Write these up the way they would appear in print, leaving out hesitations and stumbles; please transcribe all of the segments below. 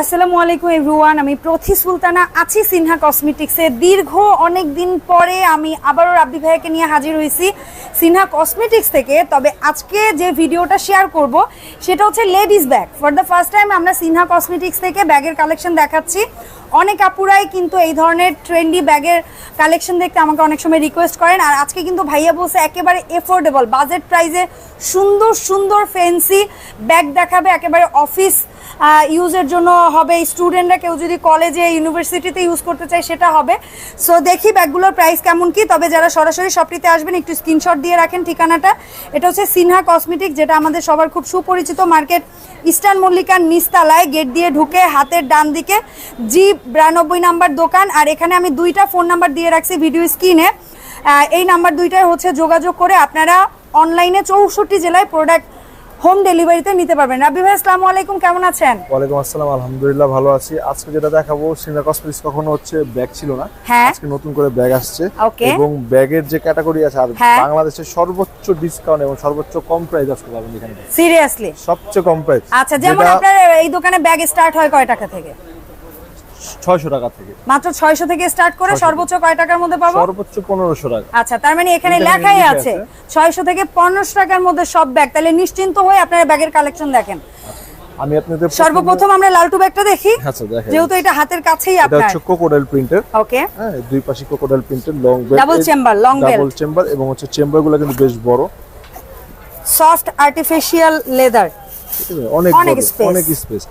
আসসালামু আলাইকুম এভরিওয়ান, আমি প্রথি সুলতানা আছি সিনহা কসমেটিক্সে। দীর্ঘ অনেক দিন পরে আমি আবারও রাব্বি ভাইয়াকে নিয়ে হাজির হয়েছি সিনহা কসমেটিক্স থেকে। তবে আজকে যে ভিডিওটা শেয়ার করব সেটা হচ্ছে ladies bag. For the first time আমরা সিনহা কসমেটিক্স থেকে ব্যাগের কালেকশন দেখাচ্ছি। অনেক আপুরাই কিন্তু এই ধরনের ট্রেন্ডি ব্যাগের কালেকশন দেখতে আমাকে অনেক সময় রিকোয়েস্ট করেন, আর আজকে কিন্তু ভাইয়া বলছে একেবারে এফোর্ডেবল বাজেট প্রাইসে সুন্দর সুন্দর ফ্যান্সি ব্যাগ দেখাবে, একেবারে অফিস ইউজের জন্য হবে, স্টুডেন্টরা কেউ যদি কলেজে ইউনিভার্সিটিতে ইউজ করতে চায় সেটা হবে। সো দেখি ব্যাগগুলোর প্রাইস কেমন কি। তবে যারা সরাসরি শপটিতে আসবেন একটু স্ক্রিনশট দিয়ে রাখেন ঠিকানাটা। এটা হচ্ছে সিনহা কসমেটিক্স, যেটা আমাদের সবার খুব সুপরিচিত মার্কেট ইস্টার্ন মল্লিকার নিচতলায় গেট দিয়ে ঢুকে হাতের ডান দিকে G92 নাম্বার দোকান। আর এখানে আমি দুইটা ফোন নাম্বার দিয়ে রাখছি ভিডিও স্ক্রিনে। এই নাম্বার দুইটাই হচ্ছে যোগাযোগ করে আপনারা অনলাইনে 64 জেলায় প্রোডাক্ট হোম ডেলিভারিতে নিতে পারবেন। রাব্বি ভাই আসসালামু আলাইকুম, কেমন আছেন? ওয়ালাইকুম আসসালাম, আলহামদুলিল্লাহ ভালো আছি। আজকে যেটা দেখাবো সিনহা কসমেটিক্স কখনো হচ্ছে ব্যাগ ছিল না, আজকে নতুন করে ব্যাগ আসছে এবং ব্যাগের যে ক্যাটাগরি আছে আর বাংলাদেশের সর্বোচ্চ ডিসকাউন্ট এবং সর্বোচ্চ কম প্রাইস আজকে পাবেন এখানে। সিরিয়াসলি সবচেয়ে কম প্রাইস। আচ্ছা, যেমন আপনার এই দোকানে ব্যাগ স্টার্ট হয় কয় টাকা থেকে? 600 টাকা থেকে, মাত্র 600 থেকে স্টার্ট করে সর্বোচ্চ কয় টাকার মধ্যে পাবো? সর্বোচ্চ 1500 টাকা। আচ্ছা, তার মানে এখানে লেখাই আছে 600 থেকে 1500 টাকার মধ্যে সব ব্যাগ। তাহলে নিশ্চিন্ত হয়ে আপনারা ব্যাগের কালেকশন দেখেন। আমি আপনাদের সর্বপ্রথম আমরা লালটু ব্যাগটা দেখি। আচ্ছা দেখেন, যেহেতু এটা হাতের কাছেই আপনার। এটা হচ্ছে ক্রোকোডাইল প্রিন্টের। ওকে, হ্যাঁ, দুই পাশে ক্রোকোডাইল প্রিন্টের long belt, double chamber, long belt, double chamber এবং হচ্ছে চেম্বারগুলো কিন্তু বেশ বড়। সফট আর্টিফিশিয়াল লেদার, অনেক বড়, অনেক স্পেস।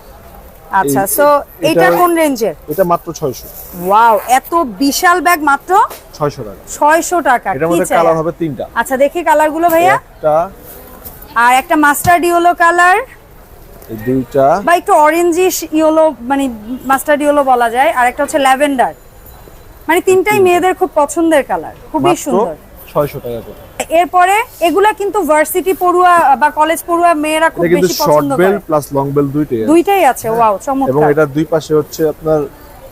আচ্ছা, সো এটা কোন রেঞ্জের? এটা মাত্র 600। ওয়াও, এত বিশাল ব্যাগ মাত্র 600 টাকা। 600 টাকা। এটার মধ্যে কালার হবে 3টা। আচ্ছা, দেখি কালারগুলো ভাইয়া। একটা আর একটা মাস্টার্ড ইয়েলো কালার, এই দুইটা বা একটু অরেঞ্জিশ ইয়েলো, মানে মাস্টার্ড ইয়েলো বলা যায়। আর একটা হচ্ছে ল্যাভেন্ডার। মানে তিনটাই মেয়েদের খুব পছন্দের কালার, খুবই সুন্দর। 600 টাকা করে। এরপরে এগুলা কিন্তু ভার্সিটি পড়ুয়া বা কলেজ পড়ুয়া মেয়েরা খুব বেশি পছন্দ করে। Short belt plus long belt দুইটাই আছে। ওয়াও, চমৎকার। এবং এটা দুই পাশে হচ্ছে আপনার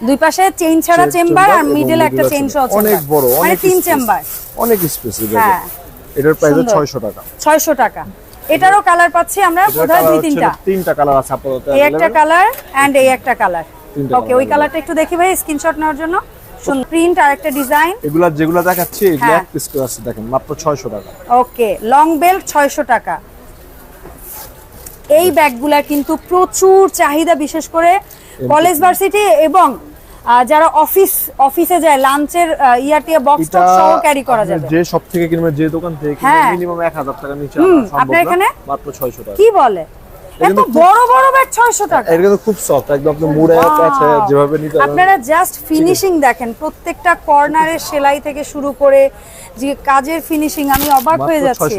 দুই পাশে চেইন ছাড়া চেম্বার আর মিডল একটা চেইন সহ চেম্বার। অনেক বড়, মানে তিন চেম্বার, অনেক স্পেস। হ্যাঁ, এটার প্রাইস 600 টাকা। 600 টাকা। এটারও কালার পাচ্ছি আমরা বোধহয় তিনটা কালার আছে আপাতত। এই একটা কালার এন্ড এই একটা কালার। ওকে, ওই কালারটা একটু দেখি ভাই স্ক্রিনশট নেওয়ার জন্য। সুন্দর প্রিন্ট আর একটা ডিজাইন। এগুলা যেগুলা দেখাচ্ছি এগুলা এক পিস করে আছে, দেখেন মাত্র 600 টাকা। ওকে, লং বেল্ট 600 টাকা। এই ব্যাগগুলা কিন্তু প্রচুর চাহিদা, বিশেষ করে কলেজ ভার্সিটি এবং যারা অফিসে যায় লাঞ্চের ইয়াটিয়া বক্স সহ ক্যারি করা যাবে। যে সব থেকে কিনবে, যে দোকান থেকে মিনিমাম 1000 টাকা নিচে আপনার এখানে মাত্র 600 টাকা। কি বলে, এত বড় বড় ব্যাগ 600 টাকা? এটা কিন্তু খুব সফট, একদম আপনি মুড়ে আছে যেভাবে নিতে পারেন। আপনারা জাস্ট ফিনিশিং দেখেন, প্রত্যেকটা কর্নারের সেলাই থেকে শুরু করে যে কাজের ফিনিশিং, আমি অবাক হয়ে যাচ্ছি।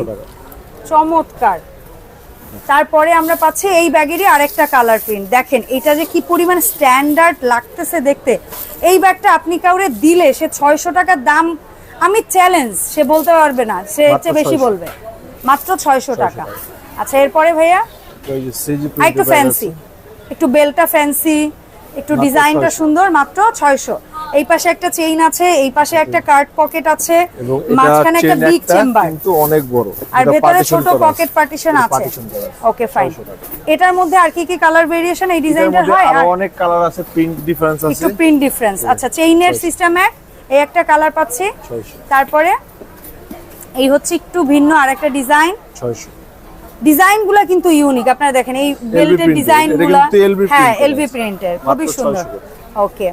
চমৎকার। তারপরে আমরা পাচ্ছি এই ব্যাগেরই আরেকটা কালার প্রিন্ট। দেখেন এটা যে কি পরিমাণ স্ট্যান্ডার্ড লাগতেছে দেখতে। এই ব্যাগটা আপনি কাউরে দিলে সে 600 টাকার দাম, আমি চ্যালেঞ্জ, সে বলতে পারবে না, সে চেয়ে বেশি বলবে। মাত্র 600 টাকা। আচ্ছা, এরপরে ভাইয়া একটু ফ্যান্সি, একটু বেলটা ফ্যান্সি, একটু ডিজাইনটা সুন্দর, মাত্র 600। এই পাশে একটা চেইন আছে, এই পাশে একটা কার্ড পকেট আছে, মাঝখানে একটা বিগ চেম্বার কিন্তু অনেক বড়, আর ভেতরে ছোট পকেট পার্টিশন আছে। Okay, fine. এটার মধ্যে আর কি কি কালার ভেরিয়েশন এই ডিজাইনটার হয়? আরো অনেক কালার আছে, প্রিন্ট ডিফারেন্স আছে, একটু প্রিন্ট ডিফারেন্স। আচ্ছা, চেইনের সিস্টেম এই একটা কালার পাচ্ছি। তারপরে এই হচ্ছে একটু ভিন্ন আরেকটা ডিজাইন। 600। ডিজাইনগুলো কিন্তু ইউনিক, আপনারা দেখেন এই বেল্টের ডিজাইনগুলো, হ্যাঁ এলভি প্রিন্টের, খুবই সুন্দর। ওকে,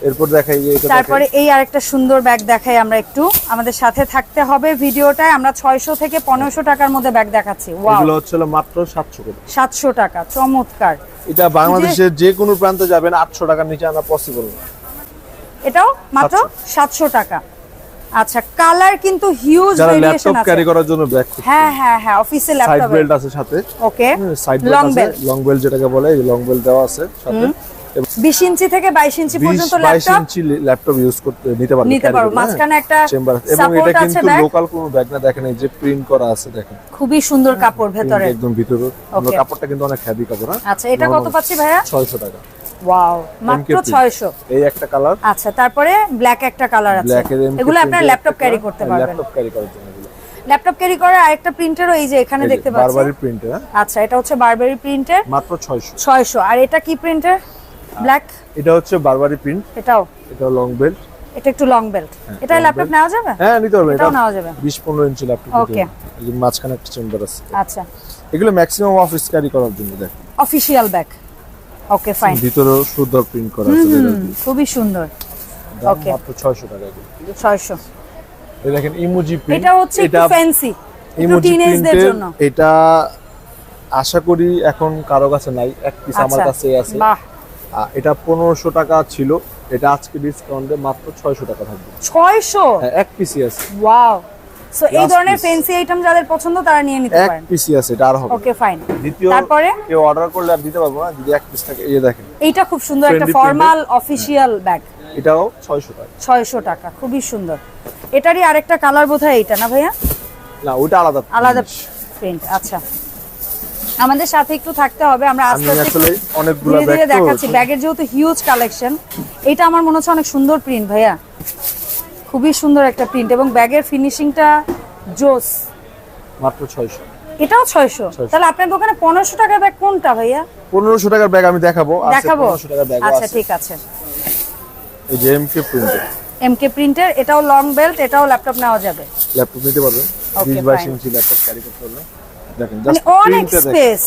এরপর দেখাই যে এটা। তারপরে এই আরেকটা সুন্দর ব্যাগ দেখাই আমরা একটু, আমাদের সাথে থাকতে হবে ভিডিওটায়। আমরা 600 থেকে 1500 টাকার মধ্যে ব্যাগ দেখাচ্ছি। ওয়াও, এগুলো হচ্ছে মাত্র 700 টাকা। 700 টাকা, চমৎকার। এটা বাংলাদেশের যে কোনো প্রান্তে যাবেন 800 টাকার নিচে আনা পসিবল না। এটাও মাত্র 700 টাকা। আচ্ছা, কালার কিন্তু হিউজ ভেরিয়েশন আছে। ল্যাপটপ ক্যারি করার জন্য ব্যাগ। হ্যাঁ হ্যাঁ হ্যাঁ, অফিসে ল্যাপটপ। সাইড বেল্ট আছে সাথে। ওকে, সাইড বেল্ট আছে, লং বেল্ট যেটাকে বলে, এই লং বেল্ট দেওয়া আছে সাথে। 20 ইঞ্চি থেকে 22 ইঞ্চি পর্যন্ত 22 ইঞ্চি ল্যাপটপ ইউজ করতে নিতে পারবেন। মাঝখানে একটা চেম্বার, এবং এটা কিন্তু লোকাল কোনো ব্যাগ না। দেখেন এই যে প্রিন্ট করা আছে, দেখেন খুবই সুন্দর কাপড় ভেতরে, একদম ভিতরে। কাপড়টা কিন্তু অনেক হেভি কাপড়। আচ্ছা, এটা কত পাচ্ছি ভাইয়া? 600 টাকা। ওয়াও, মাত্র 600। এই একটা কালার। আচ্ছা, তারপরে ব্ল্যাক একটা কালার আছে। এগুলো আপনারা ল্যাপটপ ক্যারি করতে পারবেন। ল্যাপটপ ক্যারি করার জন্য ল্যাপটপ ক্যারি করার আরেকটা প্রিন্টারও এই যে এখানে দেখতে পাচ্ছি, বারবারি প্রিন্টার। আচ্ছা, এটা হচ্ছে বারবারি প্রিন্টার, মাত্র 600। 600। আর এটা কি প্রিন্টার? ব্ল্যাক। এটা হচ্ছে বারবারি প্রিন্ট। এটা লং বেল্ট, এটা একটু লং বেল্ট। এটা ল্যাপটপ নেওয়া যাবে? হ্যাঁ, নিতে পারবেন। এটাও নেওয়া যাবে। 20-15 ইঞ্চি ল্যাপটপ। ওকে, এই যে মাঝখানে একটা চেম্বার আছে। আচ্ছা, এগুলো ম্যাক্সিমাম অফিস ক্যারি করার জন্য দেখ, অফিশিয়াল ব্যাগ। ওকে, ফাইন। ভিতরেও সুন্দর প্রিন্ট করা আছে, খুবই সুন্দর। ওকে, মাত্র 600 টাকা। 600। এই দেখেন ইমোজি প্রিন্ট, এটা হচ্ছে একটু ফ্যান্সি, একটু টিনেজদের জন্য। এটা আশা করি এখন কারো কাছে নাই, এক পিস আমার কাছে আছে। বাহ, এটা 1500 টাকা ছিল, এটা আজকে ডিসকাউন্টে মাত্র 600 টাকা থাকবে। 600? হ্যাঁ, এক পিসই আছে। ওয়াও। সো এই ধরনের ফ্যান্সি আইটেম যাদের পছন্দ তারা নিয়ে নিতে পারেন। এক পিসই আছে, এটা আর হবে। ওকে, ফাইন। দ্বিতীয় তারপরে কেউ অর্ডার করলে আর দিতে পারবো না যদি এক পিস থাকে। এই দেখেন, এইটা খুব সুন্দর একটা ফর্মাল অফিশিয়াল ব্যাগ। এটাও 600 টাকা। 600 টাকা, খুবই সুন্দর। এটারই আরেকটা কালার বোধহয় এইটা না ভাইয়া? না, ওটা আলাদা প্রিন্ট। আচ্ছা, আমাদের সাথে একটু থাকতে হবে, আমরা আস্তে আস্তে আসলে অনেকগুলো ধীরে ধীরে দেখাচ্ছি। ব্যাগের যেহেতু হিউজ কালেকশন, এটা আমার মনে হচ্ছে অনেক সুন্দর প্রিন্ট ভাইয়া, খুবই সুন্দর একটা প্রিন্ট, এবং ব্যাগের ফিনিশিংটা জোস। মাত্র 600। এটাও 600? তাহলে আপনার দোকানে 1500 টাকার ব্যাগ কোনটা ভাইয়া? 1500 টাকার ব্যাগ আমি দেখাবো। 1500 টাকার ব্যাগ আছে। আচ্ছা, ঠিক আছে। এই যে এমকে প্রিন্টার, এমকে প্রিন্টার, এটাও লং বেল্ট, এটাও ল্যাপটপ নেওয়া যাবে। ল্যাপটপ নিতে পারবেন, 20-22 ইঞ্চি ল্যাপটপ ক্যারি করতে পারবেন। দেখেন জাস্ট অনেক স্পেস।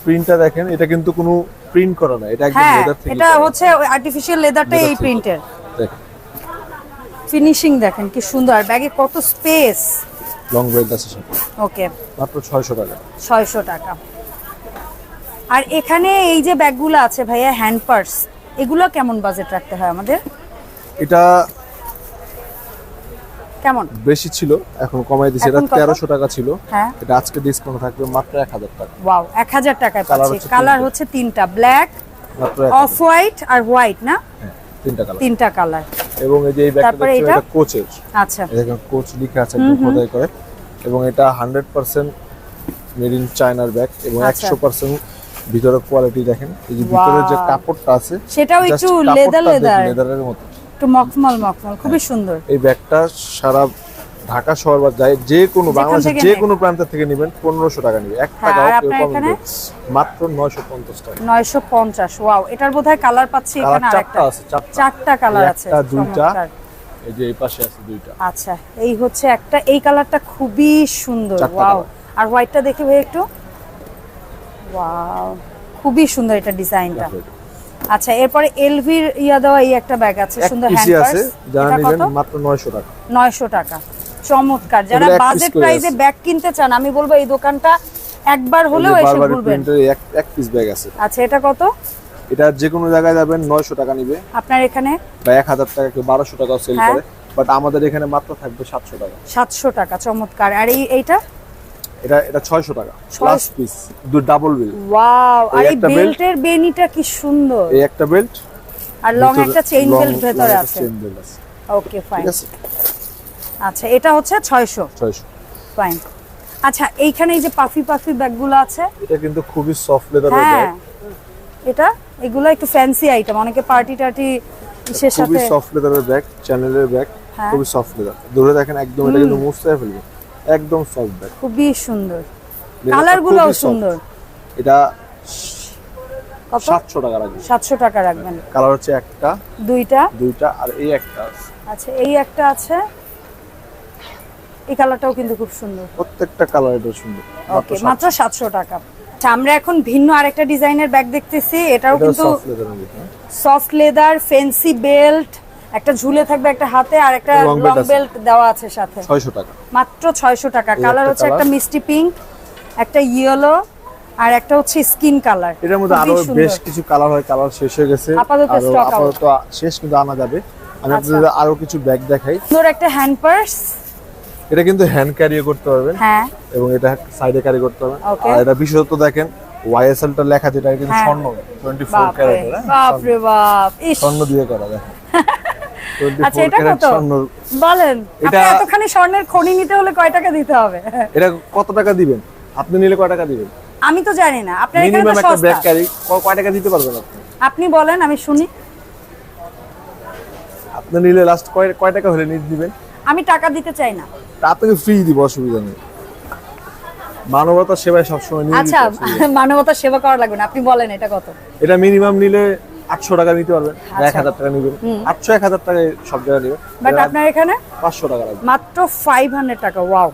প্রিন্টটা দেখেন, এটা কিন্তু কোনো প্রিন্ট করা না, এটা একদম লেদার থেকে। এটা হচ্ছে আর্টিফিশিয়াল লেদারটাই এই প্রিন্টের। দেখেন ফিনিশিং দেখেন কি সুন্দর, আর ব্যাগে কত স্পেস। লং বেল্ট আছে সাথে। ওকে, মাত্র 600 টাকা। 600 টাকা। আর এখানে এই যে ব্যাগগুলো আছে ভাইয়া, হ্যান্ড পার্স, এগুলো কেমন বাজেট রাখতে হয় আমাদের? এটা কেমন বেশি ছিল, এখন কমাই দিয়েছে। এটা 1300 টাকা ছিল, হ্যাঁ, এটা আজকে ডিসকাউন্ট থাকবে মাত্র 1000 টাকা। ওয়াও, 1000 টাকায় পাচ্ছি। কালার হচ্ছে তিনটা, ব্ল্যাক, মাত্র অফ হোয়াইট আর হোয়াইট না? হ্যাঁ, তিনটা কালার। তিনটা কালার। এবং এই যে এই ব্যাগটা দেখছেন, এটা কোচের। আচ্ছা, দেখেন কোচ লেখা আছে একদম খোদাই করে, এবং এটা 100% মেড ইন চায়নার ব্যাগ, এবং 100% ভিতরের কোয়ালিটি দেখেন। এই যে ভিতরের যে কাপড়টা আছে সেটাও একটু লেদারের মতো, একটু মখমল, খুবই সুন্দর। এই ব্যাগটা সারা ঢাকা শহর বা যে কোনো বাংলাদেশের যে কোনো প্রান্ত থেকে নেবেন 1500 টাকা নেবে, 1 টাকাও কেউ কম নেবে, মাত্র 950 টাকা। 950। ওয়াও, এটার বোধহয় কালার পাচ্ছি এখানে আরেকটা আছে, চারটা কালার আছে, একটা দুইটা, এই যে এই পাশে আছে দুইটা। আচ্ছা, এই হচ্ছে একটা, এই কালারটা খুবই সুন্দর। ওয়াও, আর হোয়াইটটা দেখি ভাই একটু। ওয়াও, খুবই সুন্দর এটা ডিজাইনটা। আচ্ছা, এরপরে এলভির দেওয়া এই একটা ব্যাগ আছে, সুন্দর হ্যান্ড পার্স, যারা নেবেন মাত্র 900 টাকা। 900 টাকা, চমৎকার। যারা বাজেট প্রাইসে ব্যাগ কিনতে চান, আমি বলবো এই দোকানটা একবার হলেও এসে ঘুরবেন। এক পিস ব্যাগ আছে। আচ্ছা, এটা কত? এটা যে কোনো জায়গায় যাবেন 900 টাকা নিবে আপনার এখানে, বা 1000 টাকা, কেউ 1200 টাকা সেল করে, বাট আমাদের এখানে মাত্র থাকবে 700 টাকা। 700 টাকা, চমৎকার। আর এইটা? এটা 600 টাকা plus piece, double belt. Wow, আর এই বেল্টের বেনিটা কি সুন্দর। এই একটা বেল্ট, আর লং একটা চেইন বেল্ট ভেতরে আছে। Okay, fine. ঠিক আছে। আচ্ছা, এটা হচ্ছে 600। ফাইন। আচ্ছা, এইখানে এই যে পাফি ব্যাগগুলো আছে, এটা কিন্তু খুবই সফট লেদারের ব্যাগ। এটা এগুলো একটু ফ্যান্সি আইটেম, অনেকে পার্টি টার্টি এর সাথে। খুবই সফট লেদারের ব্যাগ, চ্যানেলের ব্যাগ, খুবই সফট লেদার। ধরে দেখেন একদম, এটা কিন্তু মুছতে ফেলবে, একদম সফট ব্যাগ, খুবই সুন্দর। কালারগুলোও সুন্দর। এটা 700 টাকা রাখবেন। 700 টাকা রাখবেন। কালার হচ্ছে একটা, দুইটা, আর এই একটা আছে। আচ্ছা, এই একটা আছে, এই কালারটাও কিন্তু খুব সুন্দর। প্রত্যেকটা কালার এটা সুন্দর। ওকে, মাত্র 700 টাকা। আচ্ছা, আমরা এখন ভিন্ন আরেকটা ডিজাইনের ব্যাগ দেখতেছি, এটাও কিন্তু সফট লেদার, ফ্যান্সি বেল্ট, একটা ঝুলে থাকবে একটা হাতে, আর একটা লং বেল্ট দেওয়া আছে সাথে। 600 টাকা, মাত্র 600 টাকা। কালার হচ্ছে একটা মিষ্টি পিঙ্ক, একটা ইয়েলো, আর একটা হচ্ছে স্কিন কালার। এর মধ্যে আরো বেশ কিছু কালার হয়, কালার শেষ হয়ে গেছে, আপাতত শেষ, কিন্তু আনা যাবে। আমি আপনাদের আরো কিছু ব্যাগ দেখাই। সুন্দর একটা হ্যান্ড পার্স, এটা কিন্তু হ্যান্ড ক্যারি করতে পারবেন, হ্যাঁ, এবং এটা সাইডে ক্যারি করতে পারবেন। আর এটা বিশেষত দেখেন ওয়াইএসএল টা লেখা, যেটা কিন্তু স্বর্ণ 24 ক্যারেট, বাপ রে বাপ, স্বর্ণ দিয়ে করা দেখেন। আচ্ছা, এটা কত বলেন? এটা এতখানি স্বর্ণের খনি নিতে হলে কয় টাকা দিতে হবে? এটা কত টাকা দিবেন? আপনি নিলে কয় টাকা দিবেন? আমি তো জানি না। আপনার এখানে তো একটা ব্যাগ ক্যারি কয় টাকা দিতে পারবেন আপনি? আপনি বলেন, আমি শুনি। আপনি নিলে লাস্ট কয় টাকা হলে নিতে দিবেন? আমি টাকা দিতে চাই না। তা আপনাকে ফ্রি দিব, অসুবিধা নেই। মানবতা সেবায় সবসময় নিয়ে। আচ্ছা, মানবতা সেবা করা লাগবে না, আপনি বলেন এটা কত? এটা মিনিমাম নিলে 800 টাকা নিতে পারবেন, 1000 টাকা নিবেন, 800 1000 টাকা সব জায়গায় নিবেন। বাট আপনার এখানে 500 টাকা লাগবে, মাত্র 500 টাকা। ওয়াও,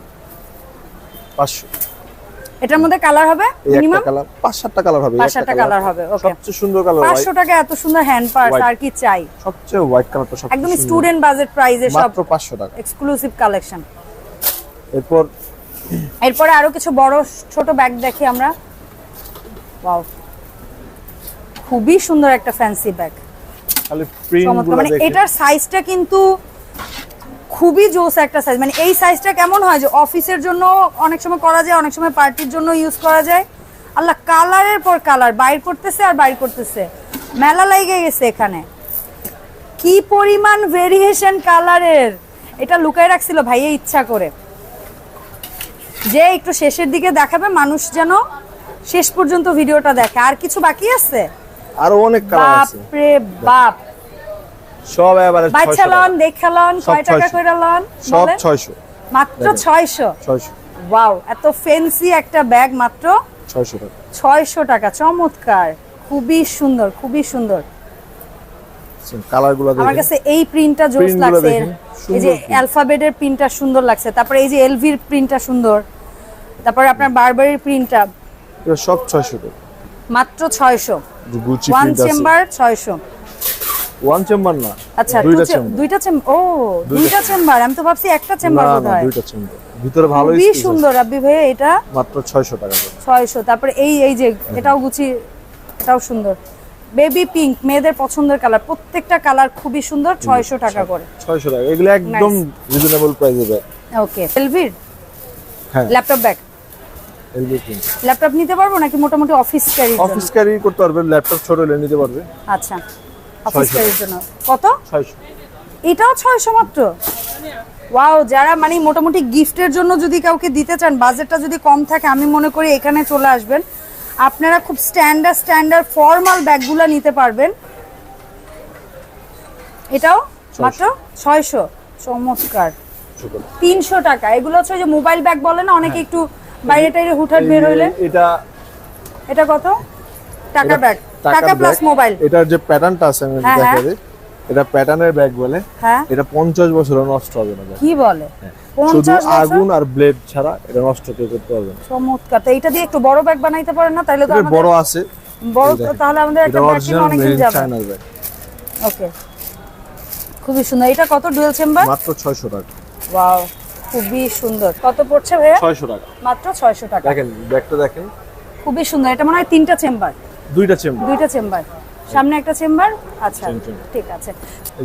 500। এটার মধ্যে কালার হবে মিনিমাম 5-7টা কালার হবে, 5-7টা কালার হবে। ওকে, সবচেয়ে সুন্দর কালার 500 টাকা এত সুন্দর হ্যান্ড পার্স আর কি চাই? সবচেয়ে হোয়াইট কালারটা সবচেয়ে একদম স্টুডেন্ট বাজেট প্রাইসে, সব মাত্র 500 টাকা এক্সক্লুসিভ কালেকশন। এরপরে আরো কিছু বড় ছোট ব্যাগ দেখি আমরা। ওয়াও, খুবই সুন্দর একটা ফ্যান্সি ব্যাগ, খালি প্রিন্টগুলো মানে দেখেন। এটার সাইজটা কিন্তু খুবই জোস একটা সাইজ। মানে এই সাইজটা কেমন হয় যে অফিসের জন্য অনেক সময় করা যায়, অনেক সময় পার্টির জন্য ইউজ করা যায়। আল্লাহ, কালারের পর কালার বাইর করতেছে আর বাইর করতেছে, মেলা লেগে গেছে এখানে। কি পরিমাণ ভেরিয়েশন কালারের! এটা লুকায় রাখছিল ভাইয়া ইচ্ছা করে, যে একটু শেষের দিকে দেখাবে, মানুষ যেন শেষ পর্যন্ত ভিডিওটা দেখে। আর কিছু বাকি আছে? আরো অনেক কালার আছে। বাপ রে বাপ, সব এবারে 600 বাচ্চা লন, দেখা লন, কয় টাকা কইরা লন? সব 600, মাত্র 600। 600। ওয়াও, এত ফ্যান্সি একটা ব্যাগ মাত্র 600 টাকা। 600 টাকা, চমৎকার, খুবই সুন্দর, খুবই সুন্দর। কালারগুলো দেখেন, আমার কাছে এই প্রিন্টটা জোস লাগছে। এই যে অ্যালফাবেটের প্রিন্টটা সুন্দর লাগছে, তারপরে এই যে এলভির প্রিন্টটা সুন্দর, তারপরে আপনার বারবারির প্রিন্টটা, এটা সব 600 টাকা, মাত্র 600। গুচি ওয়ান প্রিন্ট আছে। চেম্বার 600। ওয়ান চেম্বার না, আচ্ছা, দুইটা চেম্বার। দুইটা চেম্বার। ও, দুইটা চেম্বার, আমি তো ভাবছি একটা চেম্বার না না, বোধহয়। দুইটা চেম্বার, ভিতরে ভালো খুবই স্পেস সুন্দর রাব্বি ভাই, এটা মাত্র 600 টাকা করে। 600। তারপরে এই যে এটাও গুচি, এটাও সুন্দর, বেবি পিঙ্ক, মেয়েদের পছন্দের কালার, প্রত্যেকটা কালার খুবই সুন্দর। 600 টাকা করে। 600 টাকা, এগুলো একদম রিজনেবল প্রাইসে ব্যাগ। ওকে, এলভির হ্যাঁ, laptop bag. LB print. Laptop নিতে পারবো নাকি মোটামুটি অফিস ক্যারি? অফিস ক্যারি করতে পারবে, ল্যাপটপ ছোট হলে নিতে পারবে। আচ্ছা, অফিস ক্যারির জন্য কত? 600। এটাও 600 মাত্র। ওয়াও, যারা মানে মোটামুটি গিফটের জন্য যদি কাউকে দিতে চান, বাজেটটা যদি কম থাকে, আমি মনে করি এখানে চলে আসবেন। আপনারা খুব স্ট্যান্ডার্ড ফর্মাল ব্যাগগুলো নিতে পারবেন। এটাও মাত্র 600, চমৎকার। 300 টাকা। এগুলো হচ্ছে যে মোবাইল ব্যাগ বলে না অনেকে, একটু বাইরে টাইরে হুটহাট বের হইলে। এটা কত টাকা ব্যাগ? টাকা প্লাস মোবাইল। এটার যে প্যাটার্নটা আছে আমি দেখাই, এটা প্যাটার্নের ব্যাগ বলে। হ্যাঁ, এটা 50 বছর নষ্ট হবে না। কি বলে? শুধু আগুন আর ব্লেড ছাড়া এটা নষ্ট করতে পারবে না। চমৎকার। তো এটা দিয়ে একটু বড় ব্যাগ বানাইতে পারেন না? তাহলে তো আমাদের বড় আছে, বড়, তাহলে আমাদের একটা ব্যাগ কিনে অনেক দিন যাবে। ওকে, খুবই সুন্দর। এটা কত ডুয়াল চেম্বার? মাত্র 600 টাকা। ওয়াও, খুবই সুন্দর। কত পড়ছে ভাইয়া? 600 টাকা, মাত্র 600 টাকা। দেখেন ব্যাগটা দেখেন, খুবই সুন্দর। এটা মনে হয় 3টা চেম্বার, দুইটা চেম্বার, সামনে একটা চেম্বার। আচ্ছা, ঠিক আছে।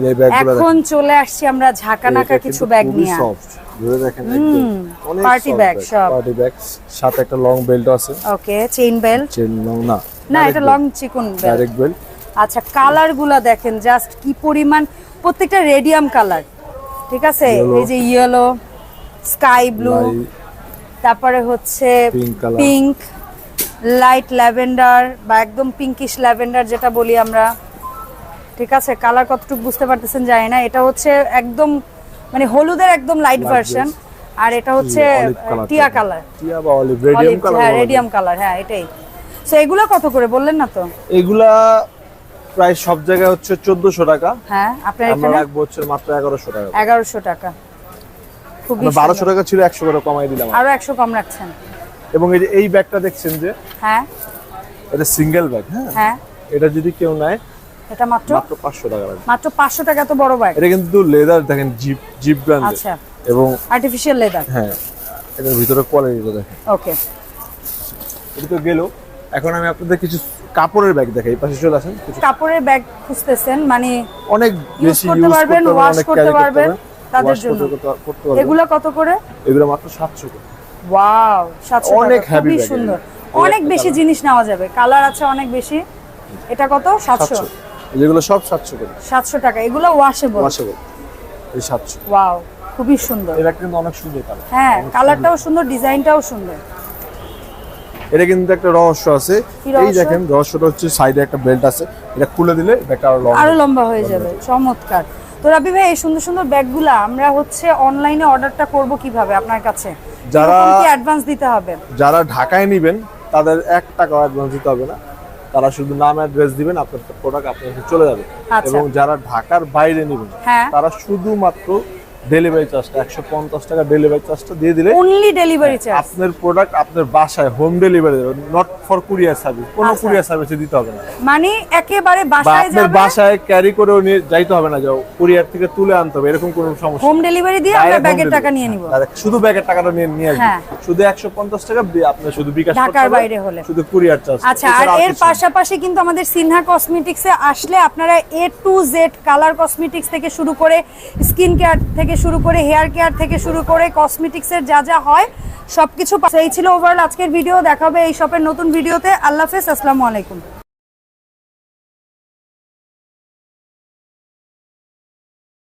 এই ব্যাগগুলো এখন চলে আসছি আমরা ঝাঁকানাকা কিছু ব্যাগ নিয়ে। সফট, ধরে দেখেন একদম অনেক পার্টি ব্যাগ সব। পার্টি ব্যাগ, সাথে একটা লং বেল্ট আছে। ওকে, চেইন বেল্ট? চেইন লং না, না, এটা লং চিকন বেল্ট, ডাইরেক্ট বেল্ট। আচ্ছা, কালারগুলো দেখেন জাস্ট কি পরিমাণ, প্রত্যেকটা রেডিয়াম কালার। ঠিক আছে, এই যে ইয়েলো, স্কাই ব্লু, তারপরে হচ্ছে পিঙ্ক, লাইট ল্যাভেন্ডার বা একদম পিঙ্কিশ ল্যাভেন্ডার যেটা বলি আমরা। ঠিক আছে, কালার কতটুকু বুঝতে পারতেছেন জানি না। এটা হচ্ছে একদম মানে হলুদের একদম লাইট ভার্সন, আর এটা হচ্ছে টিয়া কালার, টিয়া বা অলিভ, রেডিয়াম কালার। হ্যাঁ, রেডিয়াম কালার, হ্যাঁ এটাই। সো এগুলা কত করে বললেন না তো? এগুলা প্রায় সব জায়গায় হচ্ছে 1400 টাকা। হ্যাঁ, আপনার আমরা এখানে রাখবো হচ্ছে মাত্র 1100 টাকা। 1100 টাকা, খুবই 1200 টাকা ছিল, 100 করে কমাই দিলাম। আরো 100 কম রাখছেন। এবং এই যে এই ব্যাগটা দেখছেন যে, হ্যাঁ এটা সিঙ্গেল ব্যাগ। হ্যাঁ, এটা যদি কেউ নেয়, এটা মাত্র 500 টাকা লাগবে। মাত্র 500 টাকা। তো বড় ব্যাগ। এটা কিন্তু লেদার দেখেন, জিপ ব্র্যান্ড। আচ্ছা, এবং আর্টিফিশিয়াল লেদার। হ্যাঁ, এটার ভিতরে কোয়ালিটিটা দেখেন। ওকে, এটা তো গেল। এখন আমি আপনাদের কিছু কাপড়ের ব্যাগ দেখাই, এই পাশে চলে আসেন। কাপড়ের ব্যাগ খুঁজতেছেন মানে অনেক বেশি করতে পারবেন, ওয়াশ করতে পারবেন তাদের জন্য। এগুলা কত করে? এগুলো মাত্র 700 করে। ওয়াও, 700 অনেক টাকা, হেভি খুবই ব্যাগ। সুন্দর। অনেক বেশি জিনিস নেওয়া যাবে, কালার আছে অনেক বেশি। এটা কত? 700। যেগুলো সব 700 করে। 700 টাকা। এগুলো ওয়াশেবল। এই 700। ওয়াও, খুবই সুন্দর। এটা কিন্তু অনেক সুন্দর কালার। হ্যাঁ, কালারটাও সুন্দর, ডিজাইনটাও সুন্দর। এটা কিন্তু একটা রহস্য আছে। এই দেখেন, রহস্যটা হচ্ছে সাইডে একটা বেল্ট আছে, এটা খুলে দিলে ব্যাগটা আরো লম্বা হয়ে যাবে। চমৎকার। তো রাব্বি ভাই এই সুন্দর সুন্দর ব্যাগগুলা আমরা হচ্ছে অনলাইনে অর্ডারটা করব কিভাবে আপনার কাছে? যারা কি অ্যাডভান্স দিতে হবে? যারা ঢাকায় নেবেন তাদের 1 টাকা অ্যাডভান্স দিতে হবে না, তারা শুধু নাম অ্যাড্রেস দিবেন, আপনার প্রোডাক্ট আপনার কাছে চলে যাবে। এবং যারা ঢাকার বাইরে নেবেন তারা শুধুমাত্র ডেলিভারি চার্জটা 150 টাকা ডেলিভারি চার্জটা দিয়ে দিলে অনলি ডেলিভারি চার্জ, আপনার প্রোডাক্ট আপনার বাসায় হোম ডেলিভারি দেবে, নট ফর কুরিয়ার সার্ভিস। কোনো কুরিয়ার সার্ভিসে দিতে হবে না, মানে একেবারে বাসায় যাবে, আপনার বাসায় ক্যারি করে নিয়ে যাইতে হবে না, যাও কুরিয়ার থেকে তুলে আনতে হবে, এরকম কোনো সমস্যা। হোম ডেলিভারি দিয়ে আমরা ব্যাগের টাকা নিয়ে নিব, শুধু ব্যাগের টাকাটা নিয়ে আসবেন, শুধু 150 টাকা আপনি শুধু বিকাশ করতে হবে, ঢাকার বাইরে হলে শুধু কুরিয়ার চার্জ। আচ্ছা, আর এর পাশাপাশি কিন্তু আমাদের সিনহা কসমেটিক্সে আসলে আপনারা A to Z colour cosmetics থেকে শুরু করে স্কিন কেয়ার থেকে শুরু করে হেয়ার কেয়ার থেকে শুরু করে কসমেটিক্সের যা যা হয় সবকিছু। এই ছিল ওভারঅল আজকের ভিডিও। দেখা হবে এই শপের নতুন ভিডিওতে। আল্লাহ হাফেজ, আসসালামু আলাইকুম।